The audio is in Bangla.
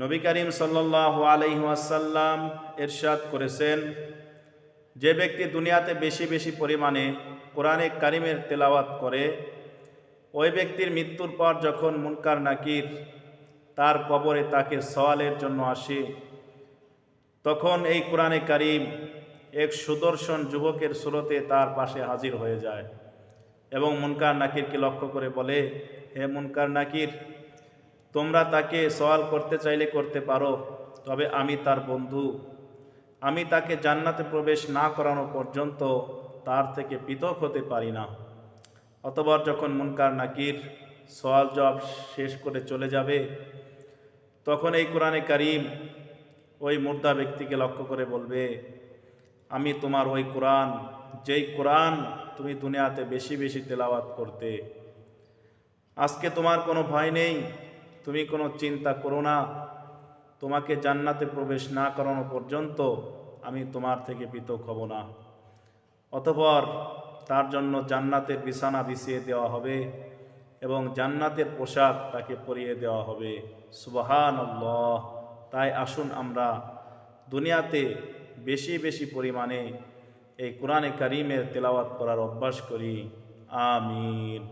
নবী করিম সাল্লাল্লাহু আলাইহি ওয়াসাল্লাম ইরশাদ করেছেন, যে ব্যক্তি দুনিয়াতে বেশি বেশি পরিমাণে কোরআনে কারিমের তেলাওয়াত করে, ওই ব্যক্তির মৃত্যুর পর যখন মুনকার নাকির তার কবরে তাকে সওয়ালের জন্য আসে, তখন এই কোরআনে কারিম এক সুদর্শন যুবকের সুরতে তার পাশে হাজির হয়ে যায় এবং মুনকার নাকিরকে লক্ষ্য করে বলে, হে মুনকার নাকির, তোমরা তাকে সওয়াল করতে চাইলে করতে পারো, তবে আমি তার বন্ধু, আমি তাকে জান্নাতে প্রবেশ না করানো পর্যন্ত তার থেকে পৃথক হতে পারি না। অতঃপর যখন মুনকার নাকির সওয়াল জবাব শেষ করে চলে যাবে, তখন এই কোরআনে কারিম ওই মুর্দা ব্যক্তিকে লক্ষ্য করে বলবে, আমি তোমার ওই কোরআন, যেই কোরআন তুমি দুনিয়াতে বেশি বেশি তেলাওয়াত করতে, আজকে তোমার কোনো ভয় নেই, তুমি কোনো চিন্তা করো না, তোমাকে জান্নাতে প্রবেশ না করানো পর্যন্ত আমি তোমার থেকে পৃথক হব না। অতঃপর তার জন্য জান্নাতের বিছানা বিছিয়ে দেওয়া হবে এবং জান্নাতের পোশাক তাকে পরিয়ে দেওয়া হবে। সুবহানাল্লাহ। তাই আসুন আমরা দুনিয়াতে বেশি বেশি পরিমাণে এই কোরআনে কারিমের তেলাওয়াত করার অভ্যাস করি। আমিন।